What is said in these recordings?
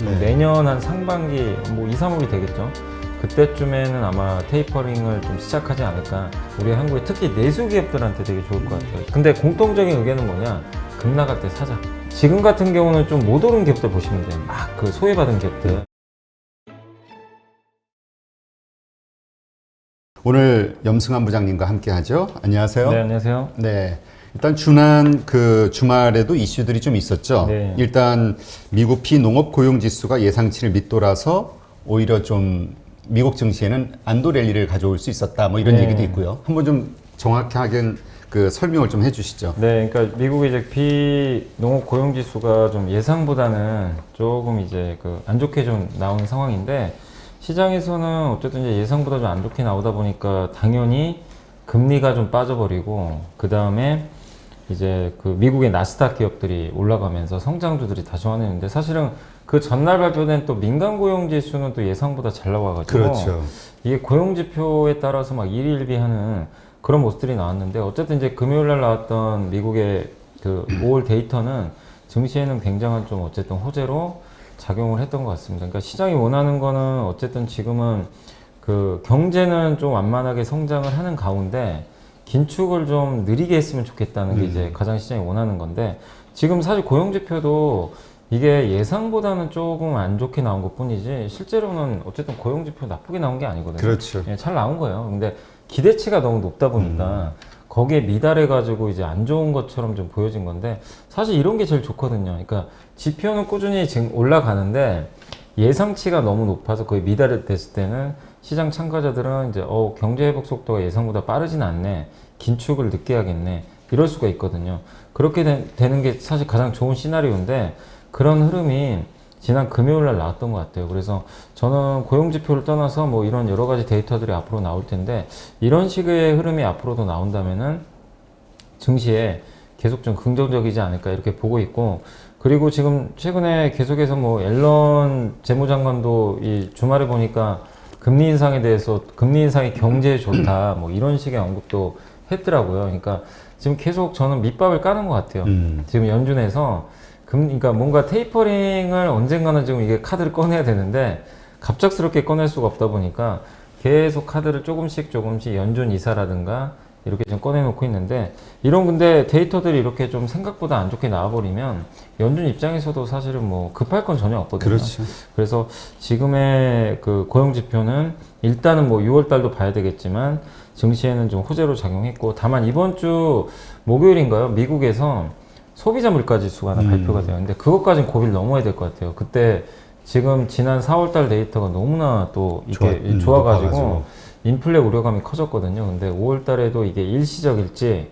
네. 내년 한 상반기 뭐 2, 3월이 되겠죠. 그때쯤에는 아마 테이퍼링을 좀 시작하지 않을까. 우리 한국의 특히 내수 기업들한테 되게 좋을 것 같아요. 근데 공통적인 의견은 뭐냐? 급 나갈 때 사자. 지금 같은 경우는 좀 못 오른 기업들 보시면 돼요. 막 그 소외받은 기업들. 오늘 염승환 부장님과 함께 하죠. 안녕하세요. 네, 안녕하세요. 네. 일단 지난 그 주말에도 이슈들이 좀 있었죠. 네. 일단 미국 비농업 고용 지수가 예상치를 밑돌아서 오히려 좀 미국 증시에는 안도 랠리를 가져올 수 있었다. 뭐 이런 네. 얘기도 있고요. 한번 좀 정확하게 그 설명을 좀 해주시죠. 네, 그러니까 미국의 이제 비농업 고용 지수가 좀 예상보다는 조금 이제 그 안 좋게 좀 나온 상황인데 시장에서는 어쨌든 이제 예상보다 좀 안 좋게 나오다 보니까 당연히 금리가 좀 빠져버리고 그 다음에 이제 그 미국의 나스닥 기업들이 올라가면서 성장주들이 다 좋아졌는데 사실은 그 전날 발표된 또 민간 고용 지수는 또 예상보다 잘 나와가지고 그렇죠. 이게 고용 지표에 따라서 막 일희일비하는 그런 모습들이 나왔는데 어쨌든 이제 금요일 날 나왔던 미국의 그 5월 데이터는 증시에는 굉장한 좀 어쨌든 호재로 작용을 했던 것 같습니다. 그러니까 시장이 원하는 거는 어쨌든 지금은 그 경제는 좀 완만하게 성장을 하는 가운데 긴축을 좀 느리게 했으면 좋겠다는 게 이제 가장 시장이 원하는 건데 지금 사실 고용 지표도 이게 예상보다는 조금 안 좋게 나온 것 뿐이지 실제로는 어쨌든 고용 지표 나쁘게 나온 게 아니거든요. 그렇죠. 예, 잘 나온 거예요. 근데 기대치가 너무 높다 보니까 거기에 미달해 가지고 이제 안 좋은 것처럼 좀 보여진 건데 사실 이런 게 제일 좋거든요. 그러니까 지표는 꾸준히 지금 올라가는데 예상치가 너무 높아서 거의 미달이 됐을 때는 시장 참가자들은 이제 경제 회복 속도가 예상보다 빠르진 않네. 긴축을 늦게 하겠네. 이럴 수가 있거든요. 그렇게 되는 게 사실 가장 좋은 시나리오인데 그런 흐름이 지난 금요일 날 나왔던 것 같아요. 그래서 저는 고용지표를 떠나서 뭐 이런 여러 가지 데이터들이 앞으로 나올 텐데 이런 식의 흐름이 앞으로도 나온다면은 증시에 계속 좀 긍정적이지 않을까 이렇게 보고 있고 그리고 지금 최근에 계속해서 뭐 앨런 재무장관도 이 주말에 보니까 금리 인상에 대해서 금리 인상이 경제에 좋다 뭐 이런 식의 언급도 했더라고요. 그러니까 지금 계속 저는 밑밥을 까는 것 같아요. 지금 연준에서 그러니까 뭔가 테이퍼링을 언젠가는 지금 이게 카드를 꺼내야 되는데 갑작스럽게 꺼낼 수가 없다 보니까 계속 카드를 조금씩 연준 이사라든가 이렇게 좀 꺼내놓고 있는데 이런 근데 데이터들이 이렇게 좀 생각보다 안 좋게 나와버리면 연준 입장에서도 사실은 뭐 급할 건 전혀 없거든요. 그렇죠. 그래서 지금의 그 고용 지표는 일단은 뭐 6월 달도 봐야 되겠지만 증시에는 좀 호재로 작용했고 다만 이번 주 목요일인가요? 미국에서 소비자 물가 지수가 하나 발표가 돼요. 근데 그것까지는 고비를 넘어야 될 것 같아요. 그때 지금 지난 4월 달 데이터가 너무나 또 이게 좋아가지고 인플레 우려감이 커졌거든요. 근데 5월 달에도 이게 일시적일지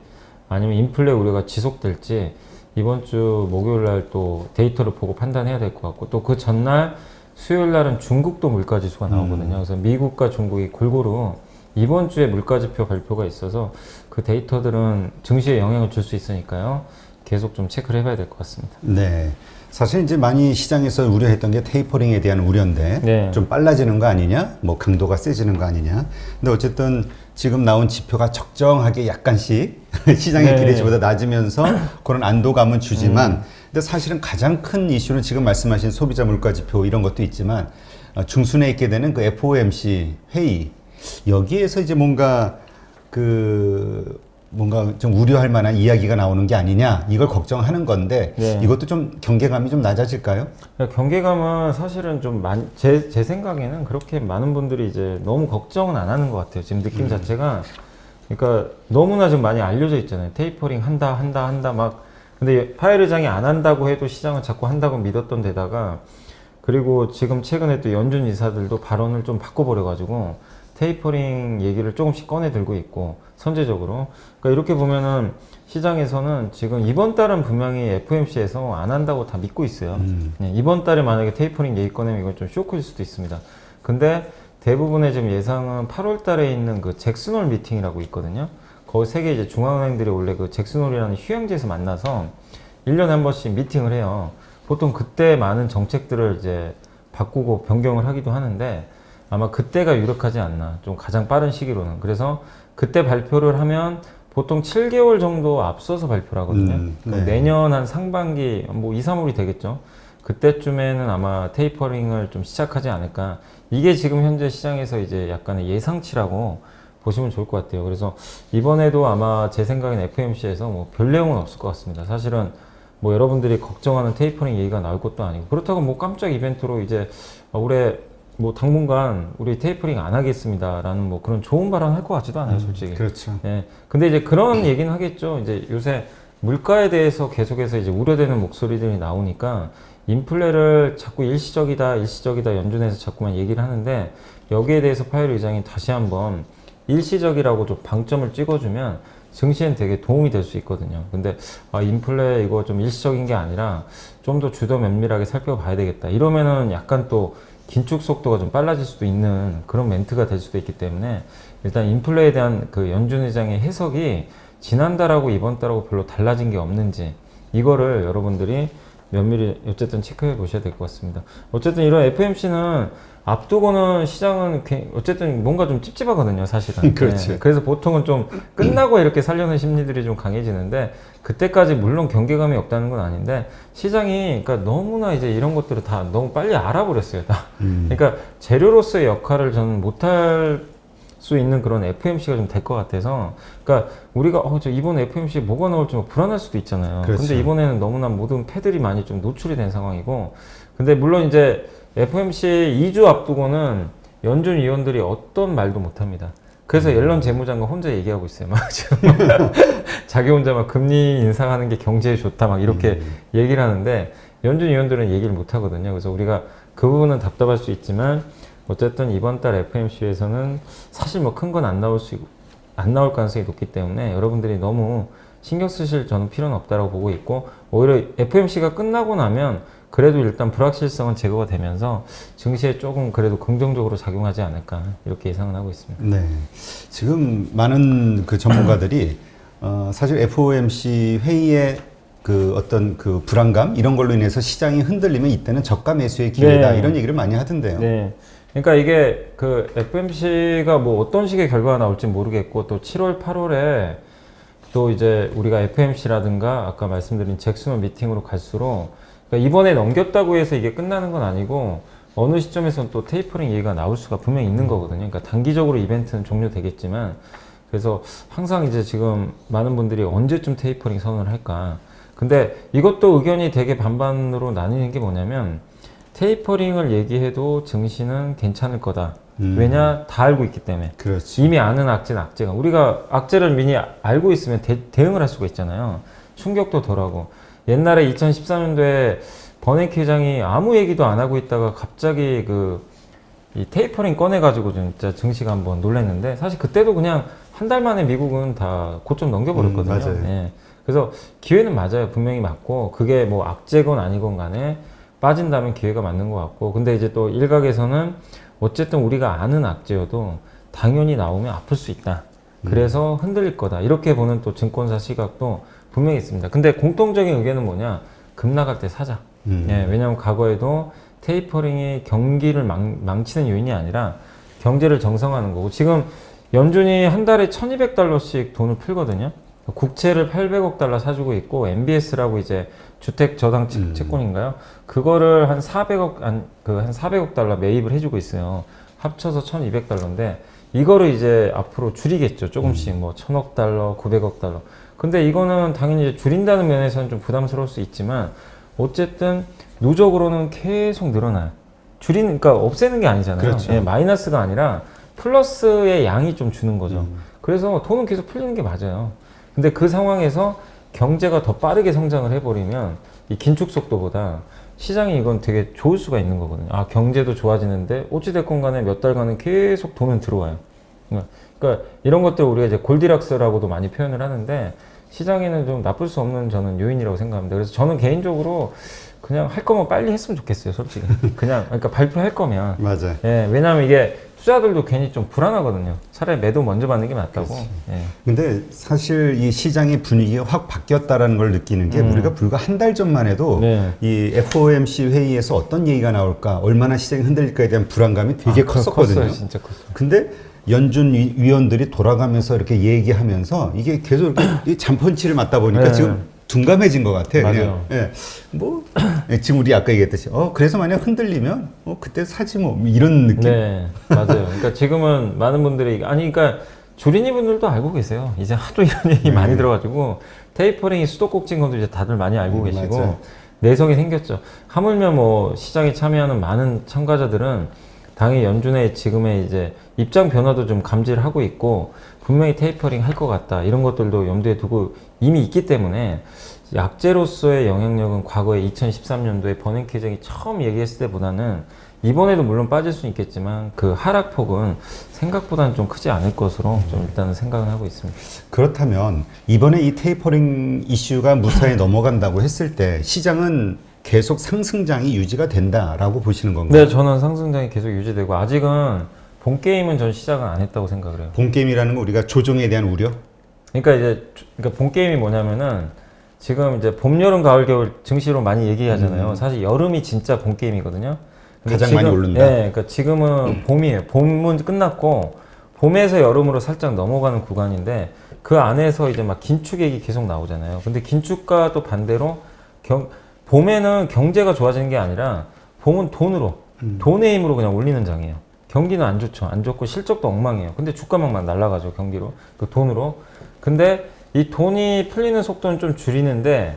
아니면 인플레 우려가 지속될지 이번 주 목요일 날 또 데이터를 보고 판단해야 될 것 같고 또 그 전날 수요일 날은 중국도 물가 지수가 나오거든요. 그래서 미국과 중국이 골고루 이번 주에 물가 지표 발표가 있어서 그 데이터들은 증시에 영향을 줄 수 있으니까요. 계속 좀 체크를 해봐야 될 것 같습니다. 네. 사실 이제 많이 시장에서 우려했던 게 테이퍼링에 대한 우려인데 네. 좀 빨라지는 거 아니냐, 뭐 강도가 세지는 거 아니냐. 근데 어쨌든 지금 나온 지표가 적정하게 약간씩 시장의 네. 기대치보다 낮으면서 그런 안도감은 주지만, 근데 사실은 가장 큰 이슈는 지금 말씀하신 소비자 물가 지표 이런 것도 있지만 중순에 있게 되는 그 FOMC 회의 여기에서 이제 뭔가 좀 우려할 만한 이야기가 나오는 게 아니냐 이걸 걱정하는 건데 네. 이것도 좀 경계감이 좀 낮아질까요? 경계감은 사실은 좀 제 생각에는 그렇게 많은 분들이 이제 너무 걱정은 안 하는 것 같아요. 지금 느낌 자체가 그러니까 너무나 좀 많이 알려져 있잖아요. 테이퍼링 한다 막 근데 파웰 의장이 안 한다고 해도 시장은 자꾸 한다고 믿었던 데다가 그리고 지금 최근에 또 연준 이사들도 발언을 좀 바꿔버려가지고 테이퍼링 얘기를 조금씩 꺼내 들고 있고 선제적으로 그러니까 이렇게 보면은 시장에서는 지금 이번 달은 분명히 FOMC에서 안 한다고 다 믿고 있어요. 네, 이번 달에 만약에 테이퍼링 얘기 꺼내면 이건 좀 쇼크일 수도 있습니다. 근데 대부분의 지금 예상은 8월 달에 있는 그 잭슨홀 미팅이라고 있거든요. 거기 세계 이제 중앙은행들이 원래 그 잭슨홀이라는 휴양지에서 만나서 1년에 한 번씩 미팅을 해요. 보통 그때 많은 정책들을 이제 바꾸고 변경을 하기도 하는데 아마 그때가 유력하지 않나. 좀 가장 빠른 시기로는. 그래서 그때 발표를 하면 보통 7개월 정도 앞서서 발표를 하거든요. 네. 내년 한 상반기, 뭐 2, 3월이 되겠죠. 그때쯤에는 아마 테이퍼링을 좀 시작하지 않을까. 이게 지금 현재 시장에서 이제 약간의 예상치라고 보시면 좋을 것 같아요. 그래서 이번에도 아마 제 생각엔 FOMC에서 뭐 별 내용은 없을 것 같습니다. 사실은 뭐 여러분들이 걱정하는 테이퍼링 얘기가 나올 것도 아니고, 그렇다고 뭐 깜짝 이벤트로 이제 올해 뭐 당분간 우리 테이퍼링 안 하겠습니다라는 뭐 그런 좋은 발언 할 것 같지도 않아요, 솔직히. 그렇죠. 예. 근데 이제 그런 얘기는 하겠죠. 이제 요새 물가에 대해서 계속해서 이제 우려되는 목소리들이 나오니까 인플레를 자꾸 일시적이다 연준에서 자꾸만 얘기를 하는데, 여기에 대해서 파웰 의장이 다시 한번 일시적이라고 좀 방점을 찍어주면 증시엔 되게 도움이 될 수 있거든요. 근데 인플레 이거 좀 일시적인 게 아니라 좀 더 주도 면밀하게 살펴봐야 되겠다. 이러면은 약간 또 긴축 속도가 좀 빨라질 수도 있는 그런 멘트가 될 수도 있기 때문에, 일단 인플레에 대한 그 연준 의장의 해석이 지난달하고 이번 달하고 별로 달라진 게 없는지, 이거를 여러분들이 면밀히 어쨌든 체크해 보셔야 될 것 같습니다. 어쨌든 이런 FOMC는 앞두고는 시장은 어쨌든 뭔가 좀 찝찝하거든요, 사실은. 그렇지. 네. 그래서 보통은 좀 끝나고 이렇게 살려는 심리들이 좀 강해지는데, 그때까지 물론 경계감이 없다는 건 아닌데, 시장이 그러니까 너무나 이제 이런 것들을 다 너무 빨리 알아버렸어요, 다. 그러니까 재료로서의 역할을 저는 못할 수 있는 그런 FOMC가 좀 될 것 같아서, 그러니까 우리가 저 이번 FOMC 뭐가 나올지 뭐 불안할 수도 있잖아요. 그렇죠. 근데 이번에는 너무나 모든 패들이 많이 좀 노출이 된 상황이고, 근데 물론 이제 FOMC 2주 앞두고는 연준 위원들이 어떤 말도 못 합니다. 그래서 옐런 재무장관 혼자 얘기하고 있어요. 막 지금 자기 혼자 막 금리 인상하는 게 경제에 좋다 막 이렇게 얘기를 하는데, 연준 위원들은 얘기를 못 하거든요. 그래서 우리가 그 부분은 답답할 수 있지만, 어쨌든 이번 달 FOMC에서는 사실 뭐 큰 건 안 나올 가능성이 높기 때문에 여러분들이 너무 신경 쓰실 저는 필요는 없다라고 보고 있고, 오히려 FOMC가 끝나고 나면 그래도 일단 불확실성은 제거가 되면서 증시에 조금 그래도 긍정적으로 작용하지 않을까, 이렇게 예상을 하고 있습니다. 네. 지금 많은 그 전문가들이 사실 FOMC 회의의 그 어떤 그 불안감 이런 걸로 인해서 시장이 흔들리면 이때는 저가 매수의 기회다, 네. 이런 얘기를 많이 하던데요. 네. 그러니까 이게 그 FOMC가 뭐 어떤 식의 결과가 나올지 모르겠고, 또 7월, 8월에 또 이제 우리가 FOMC라든가 아까 말씀드린 잭슨홀 미팅으로 갈수록, 그러니까 이번에 넘겼다고 해서 이게 끝나는 건 아니고 어느 시점에서는 또 테이퍼링 얘기가 나올 수가 분명히 있는 거거든요. 그러니까 단기적으로 이벤트는 종료되겠지만, 그래서 항상 이제 지금 많은 분들이 언제쯤 테이퍼링 선언을 할까. 근데 이것도 의견이 되게 반반으로 나뉘는 게 뭐냐면, 테이퍼링을 얘기해도 증시는 괜찮을 거다. 왜냐? 다 알고 있기 때문에. 그렇지. 이미 아는 악재는 악재가. 우리가 악재를 미리 알고 있으면 대응을 할 수가 있잖아요. 충격도 덜하고. 옛날에 2014년도에 버냉키 회장이 아무 얘기도 안 하고 있다가 갑자기 이 테이퍼링 꺼내가지고 진짜 증시가 한번 놀랐는데, 사실 그때도 그냥 한 달 만에 미국은 다 고점 넘겨버렸거든요. 맞아요. 예. 그래서 기회는 맞아요. 분명히 맞고, 그게 뭐 악재건 아니건 간에 빠진다면 기회가 맞는 것 같고, 근데 이제 또 일각에서는 어쨌든 우리가 아는 악재여도 당연히 나오면 아플 수 있다. 그래서 흔들릴 거다. 이렇게 보는 또 증권사 시각도 분명히 있습니다. 근데 공통적인 의견은 뭐냐? 급 나갈 때 사자. 예, 왜냐하면 과거에도 테이퍼링이 경기를 망치는 요인이 아니라 경제를 정상화하는 거고, 지금 연준이 한 달에 $1200씩 돈을 풀거든요. 국채를 800억 달러 사주고 있고, MBS라고 이제 주택 저당 채권인가요? 그거를 한 400억 달러 매입을 해주고 있어요. 합쳐서 1200달러인데, 이거를 이제 앞으로 줄이겠죠. 조금씩 뭐 1000억 달러, 900억 달러. 근데 이거는 당연히 이제 줄인다는 면에서는 좀 부담스러울 수 있지만, 어쨌든 누적으로는 계속 늘어나요. 그러니까 없애는 게 아니잖아요. 그렇죠. 예, 마이너스가 아니라 플러스의 양이 좀 주는 거죠. 그래서 돈은 계속 풀리는 게 맞아요. 근데 그 상황에서 경제가 더 빠르게 성장을 해버리면 이 긴축 속도보다 시장이 이건 되게 좋을 수가 있는 거거든요. 아, 경제도 좋아지는데 어찌됐건 간에 몇 달간은 계속 돈은 들어와요. 그러니까 이런 것들 우리가 이제 골디락스라고도 많이 표현을 하는데, 시장에는 좀 나쁠 수 없는 저는 요인이라고 생각합니다. 그래서 저는 개인적으로 그냥 할 거면 빨리 했으면 좋겠어요, 솔직히. 그러니까 발표할 거면. 맞아요. 예, 왜냐하면 이게 투자들도 괜히 좀 불안하거든요. 차라리 매도 먼저 받는 게 낫다고. 예. 근데 사실 이 시장의 분위기가 확 바뀌었다라는 걸 느끼는 게, 우리가 불과 한 달 전만 해도 네. 이 FOMC 회의에서 어떤 얘기가 나올까, 얼마나 시장이 흔들릴까에 대한 불안감이 되게 컸었거든요. 컸어요, 진짜 컸어요. 근데 연준 위원들이 돌아가면서 이렇게 얘기하면서 이게 계속 이렇게 잠펀치를 맞다 보니까 네. 지금 둔감해진 것 같아요. 맞아요. 그냥. 예. 뭐 지금 우리 아까 얘기했듯이 그래서 만약 흔들리면 그때 사지 뭐 이런 느낌. 네, 맞아요. 그러니까 지금은 많은 분들이 그러니까 주린이 분들도 알고 계세요. 이제 하도 이런 얘기 많이 들어가지고 테이퍼링이 수도꼭지인 것도 이제 다들 많이 알고 계시고 맞아요. 내성이 생겼죠. 하물며 뭐 시장에 참여하는 많은 참가자들은 당의 연준의 지금의 이제 입장 변화도 좀 감지를 하고 있고 분명히 테이퍼링 할 것 같다 이런 것들도 염두에 두고 이미 있기 때문에 약재로서의 영향력은 과거에 2013년도에 버냉키 회장이 처음 얘기했을 때보다는 이번에도 물론 빠질 수는 있겠지만 그 하락폭은 생각보다는 좀 크지 않을 것으로 좀 일단은 생각을 하고 있습니다. 그렇다면 이번에 이 테이퍼링 이슈가 무사히 넘어간다고 했을 때 시장은 계속 상승장이 유지가 된다라고 보시는 건가요? 네, 저는 상승장이 계속 유지되고 아직은 본 게임은 전 시작은 안 했다고 생각을 해요. 본 게임이라는 건 우리가 조정에 대한 우려? 그러니까 본 게임이 뭐냐면은 지금 이제 봄, 여름, 가을, 겨울 증시로 많이 얘기하잖아요. 사실 여름이 진짜 본 게임이거든요. 근데 가장 지금, 많이 오른다. 네, 그러니까 지금은 봄이에요. 봄은 끝났고 봄에서 여름으로 살짝 넘어가는 구간인데 그 안에서 이제 막 긴축액이 계속 나오잖아요. 근데 긴축과 또 반대로 봄에는 경제가 좋아지는 게 아니라 봄은 돈으로 돈의 힘으로 그냥 올리는 장이에요. 경기는 안 좋죠. 안 좋고 실적도 엉망이에요. 근데 주가만 막 날아가죠. 경기로 그 돈으로. 근데 이 돈이 풀리는 속도는 좀 줄이는데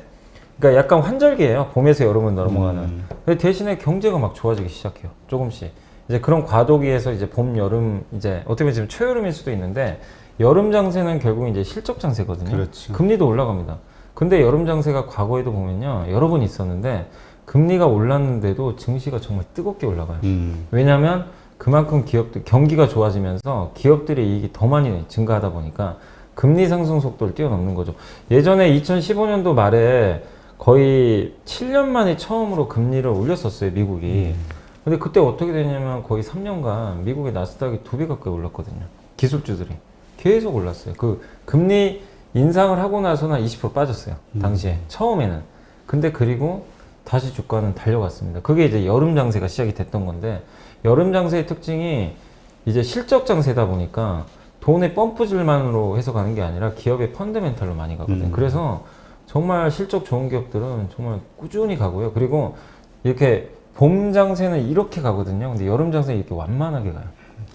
그러니까 약간 환절기예요. 봄에서 여름은 넘어가는. 근데 대신에 경제가 막 좋아지기 시작해요. 조금씩. 이제 그런 과도기에서 이제 봄, 여름 이제 어떻게 보면 지금 초여름일 수도 있는데 여름 장세는 결국 이제 실적 장세거든요. 그렇죠. 금리도 올라갑니다. 근데 여름 장세가 과거에도 보면요. 여러 번 있었는데 금리가 올랐는데도 증시가 정말 뜨겁게 올라가요. 왜냐하면 그만큼 경기가 좋아지면서 기업들의 이익이 더 많이 증가하다 보니까 금리 상승 속도를 뛰어넘는 거죠. 예전에 2015년도 말에 거의 7년 만에 처음으로 금리를 올렸었어요, 미국이. 근데 그때 어떻게 되냐면 거의 3년간 미국의 나스닥이 2배 가까이 올랐거든요. 기술주들이. 계속 올랐어요. 그 금리 인상을 하고 나서는 한 20% 빠졌어요. 당시에. 처음에는. 근데 그리고 다시 주가는 달려갔습니다. 그게 이제 여름 장세가 시작이 됐던 건데 여름 장세의 특징이 이제 실적 장세다 보니까 돈의 펌프질만으로 해서 가는 게 아니라 기업의 펀더멘탈로 많이 가거든요. 그래서 정말 실적 좋은 기업들은 정말 꾸준히 가고요. 그리고 이렇게 봄 장세는 이렇게 가거든요. 근데 여름 장세는 이렇게 완만하게 가요.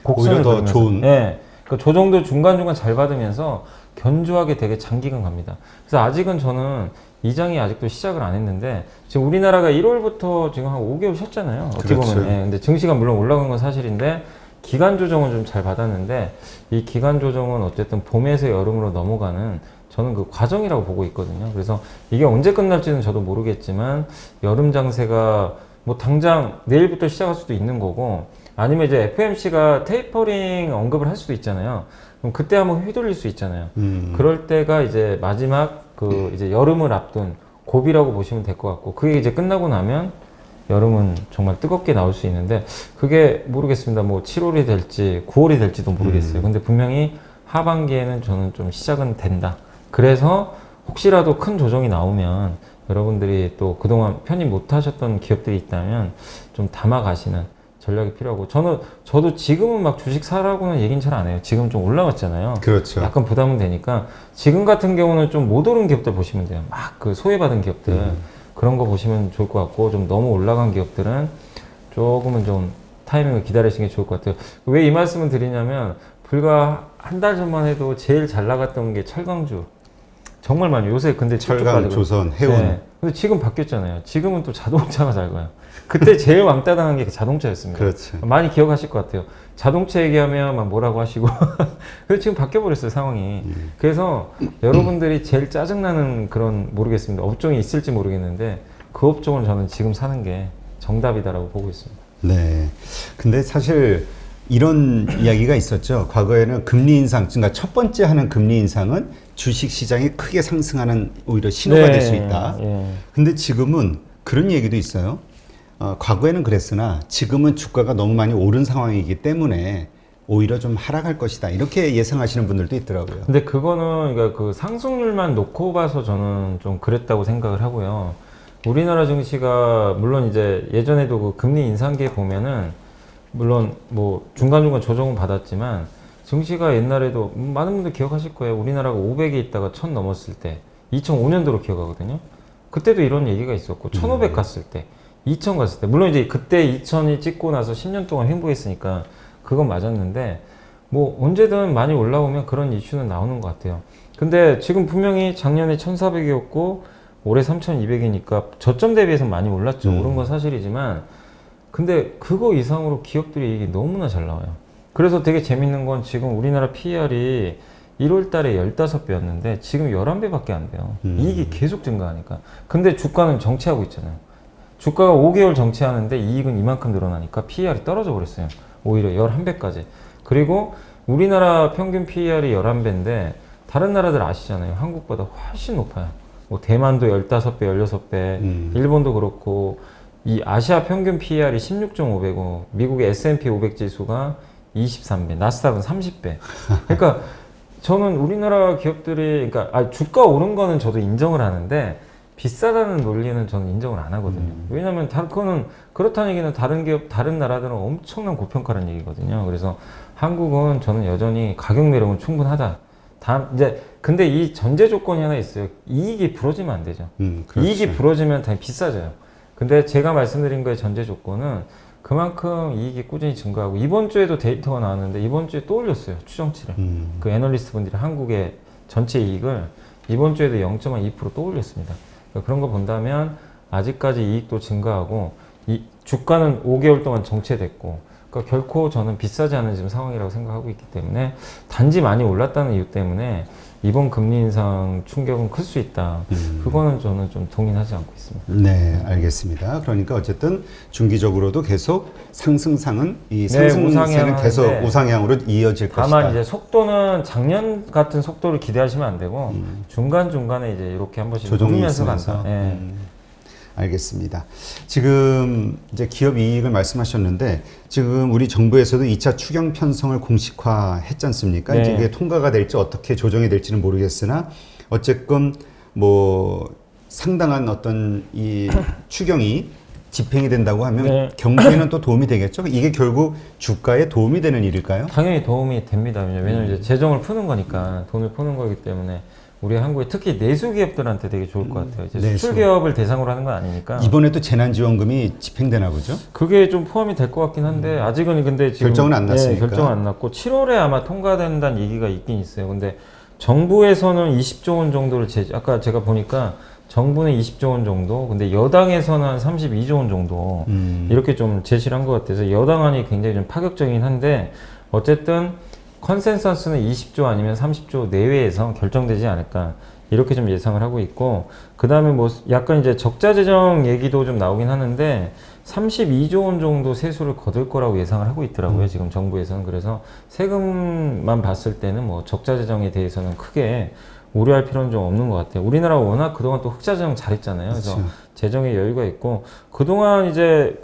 오히려 더 그리면서. 좋은. 네. 그 조정도 중간중간 잘 받으면서 견조하게 되게 장기간 갑니다. 그래서 아직은 저는 이 장이 아직도 시작을 안 했는데 지금 우리나라가 1월부터 지금 한 5개월 쉬었잖아요. 어떻게 그렇죠. 보면. 예. 근데 증시가 물론 올라간 건 사실인데 기간 조정은 좀 잘 받았는데 이 기간 조정은 어쨌든 봄에서 여름으로 넘어가는 저는 그 과정이라고 보고 있거든요. 그래서 이게 언제 끝날지는 저도 모르겠지만 여름 장세가 뭐 당장 내일부터 시작할 수도 있는 거고 아니면 이제 FMC가 테이퍼링 언급을 할 수도 있잖아요. 그럼 그때 한번 휘둘릴 수 있잖아요. 그럴 때가 이제 마지막 그 이제 여름을 앞둔 고비라고 보시면 될 것 같고 그게 이제 끝나고 나면 여름은 정말 뜨겁게 나올 수 있는데 그게 모르겠습니다. 뭐 7월이 될지 9월이 될지도 모르겠어요. 근데 분명히 하반기에는 저는 좀 시작은 된다. 그래서 혹시라도 큰 조정이 나오면 여러분들이 또 그동안 편입 못 하셨던 기업들이 있다면 좀 담아 가시는 전략이 필요하고 저도 지금은 막 주식 사라고는 얘기는 잘 안 해요. 지금 좀 올라왔잖아요. 그렇죠. 약간 부담은 되니까 지금 같은 경우는 좀 못 오른 기업들 보시면 돼요. 막 그 소외받은 기업들 그런 거 보시면 좋을 것 같고 좀 너무 올라간 기업들은 조금은 좀 타이밍을 기다리시는 게 좋을 것 같아요. 왜 이 말씀을 드리냐면 불과 한 달 전만 해도 제일 잘 나갔던 게 철강주. 정말 많이 요새 근데 철강, 조선, 해운. 네. 근데 지금 바뀌었잖아요. 지금은 또 자동차가 잘 가요. 그때 제일 왕따당한 게 자동차였습니다. 그렇죠. 많이 기억하실 것 같아요. 자동차 얘기하면 막 뭐라고 하시고. 근데 지금 바뀌어버렸어요, 상황이. 그래서 여러분들이 제일 짜증나는 그런, 모르겠습니다. 업종이 있을지 모르겠는데, 그 업종을 저는 지금 사는 게 정답이다라고 보고 있습니다. 네. 근데 사실 이런 이야기가 있었죠. 과거에는 금리 인상, 그러니까 첫 번째 하는 금리 인상은 주식 시장이 크게 상승하는 오히려 신호가 될 수 있다. 예. 근데 지금은 그런 얘기도 있어요. 과거에는 그랬으나 지금은 주가가 너무 많이 오른 상황이기 때문에 오히려 좀 하락할 것이다. 이렇게 예상하시는 분들도 있더라고요. 근데 그거는 그러니까 그 상승률만 놓고 봐서 저는 좀 그랬다고 생각을 하고요. 우리나라 증시가 물론 이제 예전에도 그 금리 인상기에 보면은 물론 뭐 중간중간 조정은 받았지만 증시가 옛날에도 많은 분들 기억하실 거예요. 우리나라가 500에 있다가 1000 넘었을 때 2005년도로 기억하거든요. 그때도 이런 얘기가 있었고 1500 갔을 때 2000 갔을 때 물론 이제 그때 2000이 찍고 나서 10년 동안 횡보했으니까 그건 맞았는데 뭐 언제든 많이 올라오면 그런 이슈는 나오는 것 같아요. 근데 지금 분명히 작년에 1400이었고 올해 3200이니까 저점 대비해서 많이 올랐죠. 오른 건 사실이지만 근데 그거 이상으로 기업들이 이익이 너무나 잘 나와요. 그래서 되게 재밌는 건 지금 우리나라 PER이 1월 달에 15배였는데 지금 11배밖에 안 돼요. 이익이 계속 증가하니까. 근데 주가는 정체하고 있잖아요. 주가가 5개월 정체하는데 이익은 이만큼 늘어나니까 PER이 떨어져 버렸어요. 오히려 11배까지. 그리고 우리나라 평균 PER이 11배인데 다른 나라들 아시잖아요. 한국보다 훨씬 높아요. 뭐 대만도 15배, 16배, 일본도 그렇고 이 아시아 평균 PER이 16.5배고 미국의 S&P 500 지수가 23배, 나스닥은 30배. 그러니까 저는 우리나라 기업들이 그러니까 주가 오른 거는 저도 인정을 하는데 비싸다는 논리는 저는 인정을 안 하거든요. 왜냐하면 그거는 그렇다는 얘기는 다른 기업, 다른 나라들은 엄청난 고평가라는 얘기거든요. 그래서 한국은 저는 여전히 가격 매력은 충분하다. 이제 근데 이 전제 조건이 하나 있어요. 이익이 부러지면 안 되죠. 그렇죠. 이익이 부러지면 당연히 비싸져요. 근데 제가 말씀드린 거의 전제 조건은 그만큼 이익이 꾸준히 증가하고 이번 주에도 데이터가 나왔는데 이번 주에 또 올렸어요. 추정치를. 그 애널리스트 분들이 한국의 전체 이익을 이번 주에도 0.2%또 올렸습니다. 그러니까 그런 거 본다면 아직까지 이익도 증가하고 이 주가는 5개월 동안 정체됐고 그러니까 결코 저는 비싸지 않은 지금 상황이라고 생각하고 있기 때문에 단지 많이 올랐다는 이유 때문에 이번 금리 인상 충격은 클 수 있다. 그거는 저는 좀 동의하지 않고 있습니다. 네, 알겠습니다. 그러니까 어쨌든 중기적으로도 계속 상승상은 이 네, 상승세는 계속 우상향하는데 우상향으로 이어질 다만 것이다. 이제 속도는 작년 같은 속도를 기대하시면 안 되고 중간중간에 이제 이렇게 한 번씩 조정이 누르면서 있으면서. 간다. 예. 알겠습니다. 지금 이제 기업 이익을 말씀하셨는데 지금 우리 정부에서도 2차 추경 편성을 공식화했지 않습니까? 네. 이제 이게 통과가 될지 어떻게 조정이 될지는 모르겠으나 어쨌건 뭐 상당한 어떤 이 추경이 집행이 된다고 하면 네. 경제에는 또 도움이 되겠죠? 이게 결국 주가에 도움이 되는 일일까요? 당연히 도움이 됩니다. 왜냐면 이제 재정을 푸는 거니까 돈을 푸는 거기 때문에 우리 한국에 특히 내수 기업들한테 되게 좋을 것 같아요. 이제 내수. 수출 기업을 대상으로 하는 건 아니니까 이번에도 재난지원금이 집행되나 보죠? 그게 좀 포함이 될 것 같긴 한데 아직은 근데 지금 결정은 안 났으니까. 결정은 안 났고 7월에 아마 통과된다는 얘기가 있긴 있어요. 근데 정부에서는 20조 원 정도를 아까 제가 보니까 정부는 20조 원 정도, 근데 여당에서는 한 32조 원 정도 이렇게 좀 제시를 한 것 같아서 여당안이 굉장히 좀 파격적이긴 한데 어쨌든 컨센서스는 20조 아니면 30조 내외에서 결정되지 않을까 이렇게 좀 예상을 하고 있고 그 다음에 뭐 약간 이제 적자 재정 얘기도 좀 나오긴 하는데 32조 원 정도 세수를 거둘 거라고 예상을 하고 있더라고요. 지금 정부에서는. 그래서 세금만 봤을 때는 뭐 적자 재정에 대해서는 크게 우려할 필요는 좀 없는 것 같아요. 우리나라가 워낙 그동안 또 흑자 재정 잘했잖아요. 그래서 그렇죠. 재정에 여유가 있고 그동안 이제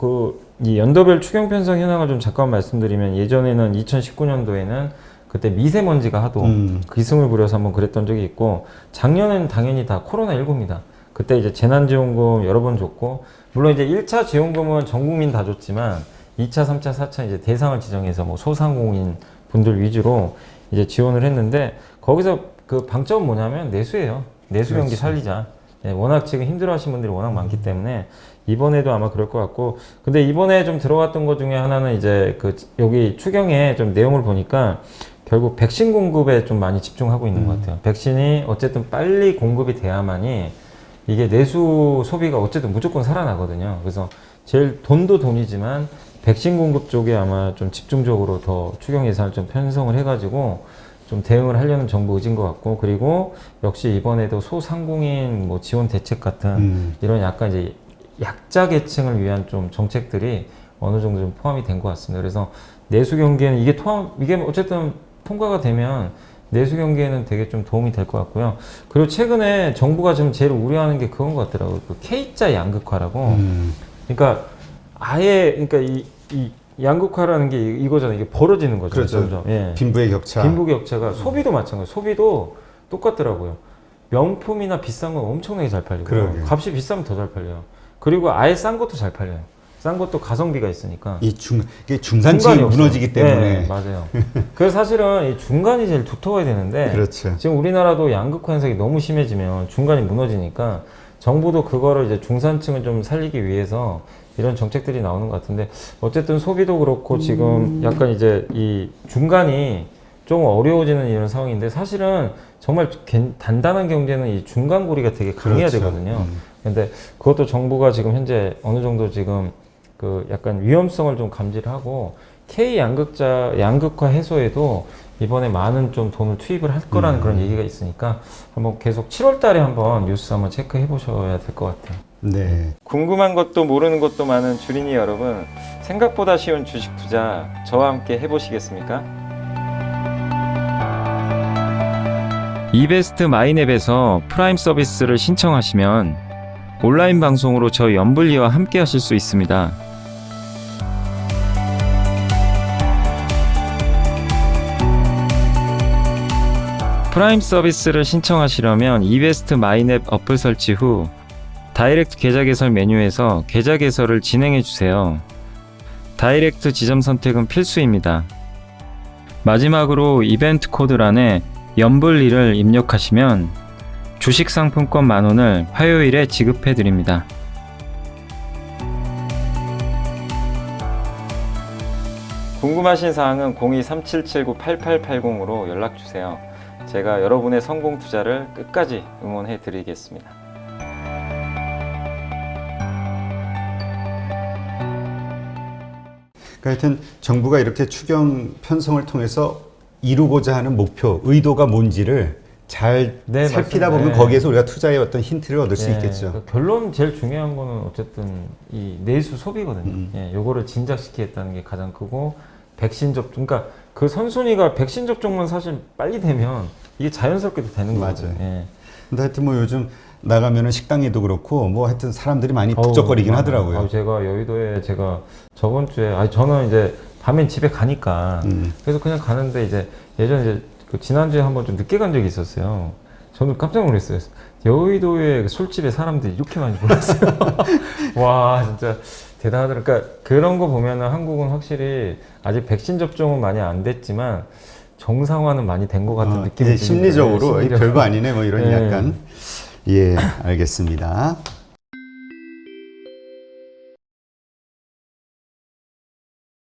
이 연도별 추경 편성 현황을 좀 잠깐 말씀드리면 예전에는 2019년도에는 그때 미세먼지가 하도 기승을 부려서 한번 그랬던 적이 있고 작년에는 당연히 다 코로나19입니다. 그때 이제 재난지원금 여러 번 줬고 물론 이제 1차 지원금은 전 국민 다 줬지만 2차, 3차, 4차 이제 대상을 지정해서 뭐 소상공인 분들 위주로 이제 지원을 했는데 거기서 그 방점은 뭐냐면 내수예요. 내수 경기 살리자. 네, 워낙 지금 힘들어하시는 분들이 워낙 많기 때문에 이번에도 아마 그럴 것 같고 근데 이번에 좀 들어갔던 것 중에 하나는 이제 여기 추경에 좀 내용을 보니까 결국 백신 공급에 좀 많이 집중하고 있는 것 같아요. 백신이 어쨌든 빨리 공급이 돼야만이 이게 내수 소비가 어쨌든 무조건 살아나거든요. 그래서 제일 돈도 돈이지만 백신 공급 쪽에 아마 좀 집중적으로 더 추경 예산을 좀 편성을 해가지고 좀 대응을 하려는 정부 의지인 것 같고 그리고 역시 이번에도 소상공인 뭐 지원 대책 같은 이런 약간 이제 약자 계층을 위한 좀 정책들이 어느 정도 좀 포함이 된 것 같습니다. 그래서 내수 경기에는 이게 어쨌든 통과가 되면 내수 경기에는 되게 좀 도움이 될 것 같고요. 그리고 최근에 정부가 지금 제일 우려하는 게 그건 것 같더라고요. 그 K자 양극화라고. 그러니까 아예 그러니까 이 양극화라는 게 이거잖아요. 이게 벌어지는 거죠. 그렇죠. 점점. 예. 빈부의 격차. 빈부 격차가 소비도 마찬가지예요. 소비도 똑같더라고요. 명품이나 비싼 건 엄청나게 잘 팔리고 그러게요. 값이 비싸면 더 잘 팔려요. 그리고 아예 싼 것도 잘 팔려요. 싼 것도 가성비가 있으니까. 이게 중산층이 중간이 없어요. 무너지기 때문에. 네, 맞아요. 그래서 사실은 이 중간이 제일 두터워야 되는데 그렇죠. 지금 우리나라도 양극화 현상이 너무 심해지면 중간이 무너지니까 정부도 그거를 이제 중산층을 좀 살리기 위해서 이런 정책들이 나오는 것 같은데 어쨌든 소비도 그렇고 지금 약간 이제 이 중간이 좀 어려워지는 이런 상황인데 사실은 정말 단단한 경제는 이 중간고리가 되게 강해야 그렇죠. 되거든요. 근데 그것도 정부가 지금 현재 어느 정도 지금 그 약간 위험성을 좀 감지를 하고 K 양극화 해소에도 이번에 많은 좀 돈을 투입을 할 거라는 그런 얘기가 있으니까 한번 계속 7월 달에 한번 뉴스 한번 체크해 보셔야 될 것 같아요. 네. 궁금한 것도 모르는 것도 많은 주린이 여러분, 생각보다 쉬운 주식 투자 저와 함께 해보시겠습니까? 이베스트 마이앱에서 프라임 서비스를 신청하시면 온라인 방송으로 저희 연불리와 함께 하실 수 있습니다. 프라임 서비스를 신청하시려면 이베스트 마이앱 어플 설치 후 다이렉트 계좌 개설 메뉴에서 계좌 개설을 진행해 주세요. 다이렉트 지점 선택은 필수입니다. 마지막으로 이벤트 코드란에 연불리를 입력하시면 주식 상품권 10,000원을 화요일에 지급해 드립니다. 궁금하신 사항은 02-3779-8880으로 연락 주세요. 제가 여러분의 성공 투자를 끝까지 응원해 드리겠습니다. 그러니까 하여튼 정부가 이렇게 추경 편성을 통해서 이루고자 하는 목표, 의도가 뭔지를 잘 네, 살피다 맞습니다. 보면 네. 거기에서 우리가 투자의 어떤 힌트를 얻을 수 있겠죠. 그러니까 결론 제일 중요한 거는 어쨌든 이 내수 소비거든요. 예, 요거를 진작시키겠다는 게 가장 크고 백신 접종, 그러니까 그 선순위가 백신 접종만 사실 빨리 되면 이게 자연스럽게 되는 거거든요. 맞아요. 예. 근데 하여튼 뭐 요즘 나가면은 식당에도 그렇고 뭐 하여튼 사람들이 많이 북적거리긴 하더라고요. 제가 여의도에 제가 저번 주에 저는 이제 밤엔 집에 가니까 그래서 그냥 가는데 이제 예전에 이제 그 지난주에 한번 좀 늦게 간 적이 있었어요. 저는 깜짝 놀랐어요. 여의도에 술집에 사람들이 이렇게 많이 몰랐어요. 와, 진짜 대단하더라. 그러니까 그런 거 보면은 한국은 확실히 아직 백신 접종은 많이 안 됐지만 정상화는 많이 된 것 같은 느낌이 예, 듭니다. 심리적으로 예, 별거 아니네 뭐 이런 예. 약간. 예, 알겠습니다.